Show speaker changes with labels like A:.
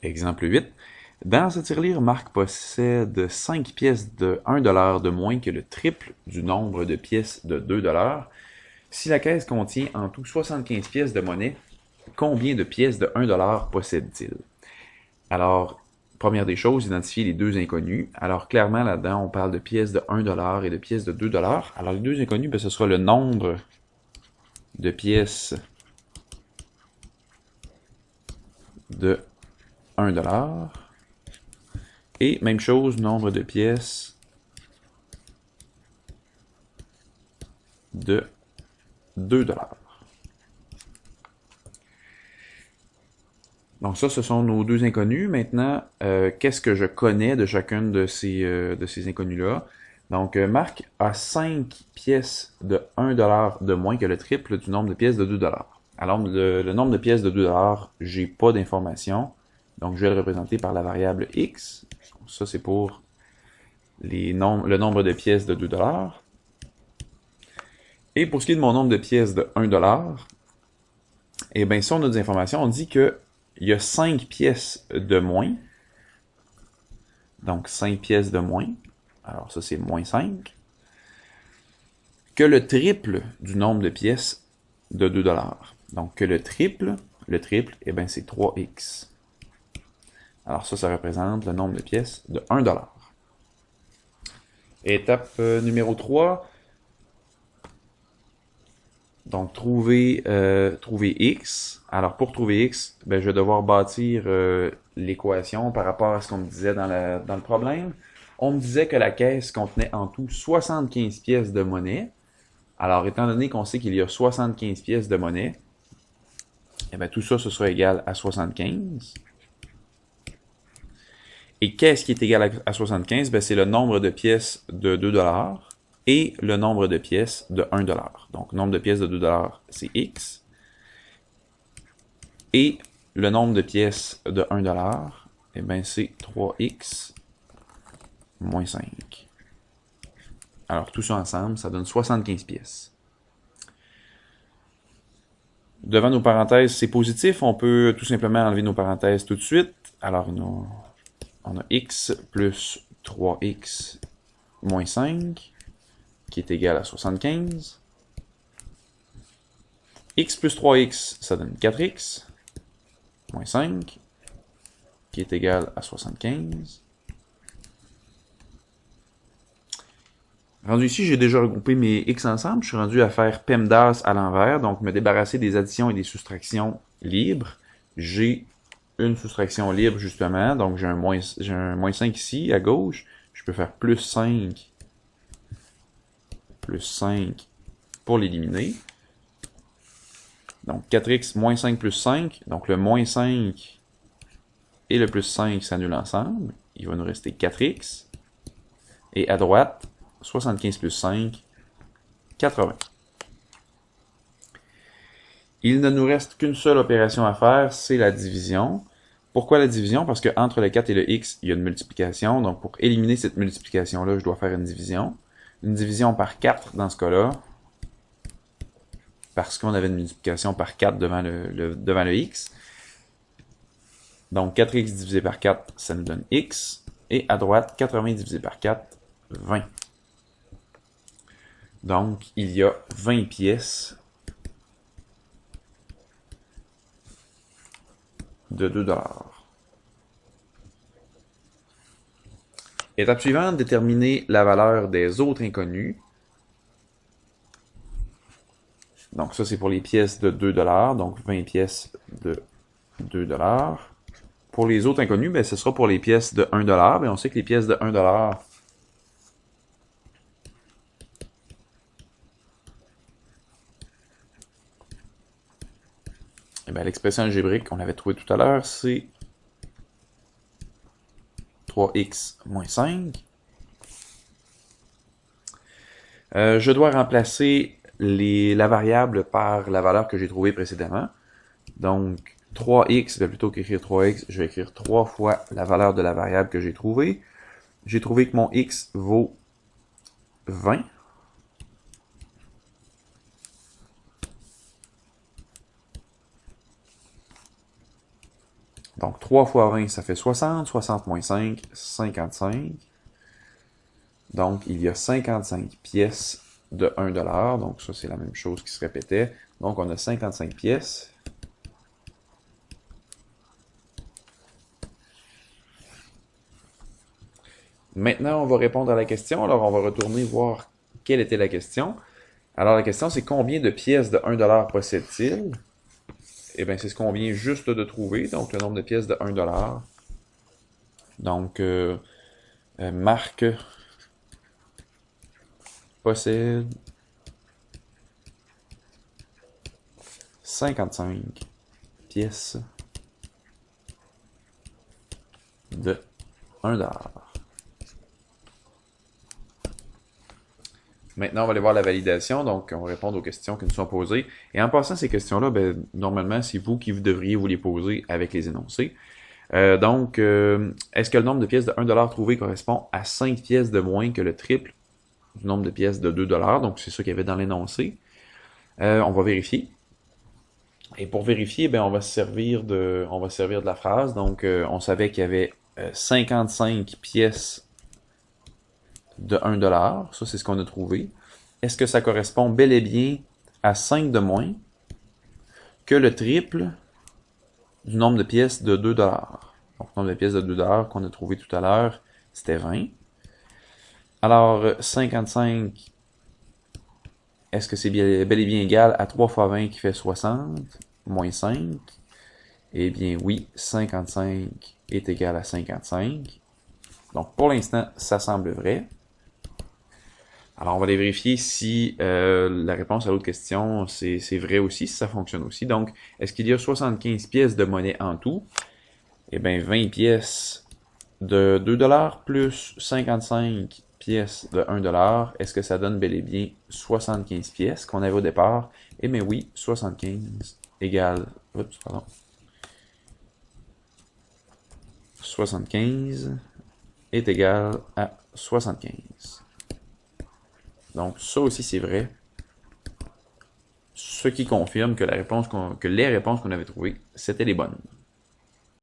A: Exemple 8. Dans ce tirelire, Marc possède 5 pièces de 1$ de moins que le triple du nombre de pièces de 2$. Si la caisse contient en tout 75 pièces de monnaie, combien de pièces de 1$ possède-t-il? Alors, première des choses, identifier les deux inconnus. Alors, clairement, là-dedans, on parle de pièces de 1$ et de pièces de 2$. Alors, les deux inconnus, ben, ce sera le nombre de pièces de 1$. Et même chose, nombre de pièces de 2$. Donc ça, ce sont nos deux inconnus. Maintenant, qu'est-ce que je connais de chacun de ces inconnus-là? Donc, Marc a 5 pièces de 1$ de moins que le triple du nombre de pièces de 2$. Alors, le nombre de pièces de 2$, j'ai pas d'information. Donc, je vais le représenter par la variable x. Donc, ça, c'est pour le nombre de pièces de 2$. Et pour ce qui est de mon nombre de pièces de 1$, eh bien, si on a des informations, on dit que il y a 5 pièces de moins. Donc 5 pièces de moins. Alors ça, c'est moins 5. Que le triple du nombre de pièces de 2$. Donc que le triple, eh bien, c'est 3x. Alors ça représente le nombre de pièces de 1$. Étape numéro 3. Donc, trouver x. Alors, pour trouver x, ben, je vais devoir bâtir l'équation par rapport à ce qu'on me disait dans le problème. On me disait que la caisse contenait en tout 75 pièces de monnaie. Alors, étant donné qu'on sait qu'il y a 75 pièces de monnaie, eh bien, tout ça, ce sera égal à 75. Et qu'est-ce qui est égal à 75? Ben, c'est le nombre de pièces de 2$ et le nombre de pièces de 1$. Donc, le nombre de pièces de 2$, c'est x. Et le nombre de pièces de 1$, eh bien, c'est 3x moins 5. Alors, tout ça ensemble, ça donne 75 pièces. Devant nos parenthèses, c'est positif. On peut tout simplement enlever nos parenthèses tout de suite. Alors, on a x plus 3x moins 5, qui est égal à 75. X plus 3x, ça donne 4x, moins 5, qui est égal à 75. Rendu ici, j'ai déjà regroupé mes x ensemble. Je suis rendu à faire PEMDAS à l'envers, donc me débarrasser des additions et des soustractions libres. J'ai une soustraction libre, justement, donc j'ai un moins 5 ici, à gauche. Je peux faire plus 5 pour l'éliminer. Donc 4x moins 5 plus 5. Donc le moins 5 et le plus 5 s'annulent ensemble. Il va nous rester 4x. Et à droite, 75 plus 5, 80. Il ne nous reste qu'une seule opération à faire, c'est la division. Pourquoi la division? Parce que entre le 4 et le x, il y a une multiplication. Donc pour éliminer cette multiplication-là, je dois faire une division. Une division par 4 dans ce cas-là, parce qu'on avait une multiplication par 4 devant le x. Donc 4x divisé par 4, ça nous donne x. Et à droite, 80 divisé par 4, 20. Donc, il y a 20 pièces de 2$. Étape suivante, déterminer la valeur des autres inconnus. Donc ça, c'est pour les pièces de 2$, donc 20 pièces de 2$. Pour les autres inconnus, ben, ce sera pour les pièces de 1$. Ben, on sait que les pièces de 1$, eh ben, l'expression algébrique qu'on avait trouvée tout à l'heure, c'est 3x moins 5. Je dois remplacer la variable par la valeur que j'ai trouvée précédemment. Donc, 3x, plutôt qu'écrire 3x, je vais écrire 3 fois la valeur de la variable que j'ai trouvée. J'ai trouvé que mon x vaut 20. Donc 3 fois 20, ça fait 60. 60 moins 5, 55. Donc il y a 55 pièces de 1 $. Donc ça, c'est la même chose qui se répétait. Donc on a 55 pièces. Maintenant, on va répondre à la question. Alors, on va retourner voir quelle était la question. Alors, la question, c'est combien de pièces de 1 $ possède-t-il? Eh bien, c'est ce qu'on vient juste de trouver. Donc, le nombre de pièces de 1 $. Donc, Marc possède 55 pièces de 1 $. Maintenant, on va aller voir la validation. Donc, on va répondre aux questions qui nous sont posées. Et en passant ces questions-là, ben, normalement, c'est vous qui devriez vous les poser avec les énoncés. Donc, est-ce que le nombre de pièces de 1 $ trouvées correspond à 5 pièces de moins que le triple du nombre de pièces de 2 $? Donc, c'est ça qu'il y avait dans l'énoncé. On va vérifier. Et pour vérifier, ben, on va se servir de la phrase. Donc, on savait qu'il y avait 55 pièces de 1 $. Ça, c'est ce qu'on a trouvé. Est-ce que ça correspond bel et bien à 5 de moins que le triple du nombre de pièces de 2 $? Donc, le nombre de pièces de 2 $ qu'on a trouvé tout à l'heure, c'était 20. Alors, 55, est-ce que c'est bel et bien égal à 3 fois 20 qui fait 60, moins 5? Eh bien oui, 55 est égal à 55. Donc, pour l'instant, ça semble vrai. Alors, on va aller vérifier si la réponse à l'autre question, c'est vrai aussi, si ça fonctionne aussi. Donc, est-ce qu'il y a 75 pièces de monnaie en tout? Eh bien, 20 pièces de 2 $ plus 55 pièces de 1 $. Est-ce que ça donne bel et bien 75 pièces qu'on avait au départ? Eh bien oui, 75 égale... Oups, pardon. 75 est égal à 75. Donc, ça aussi, c'est vrai. Ce qui confirme que les réponses qu'on avait trouvées, c'était les bonnes.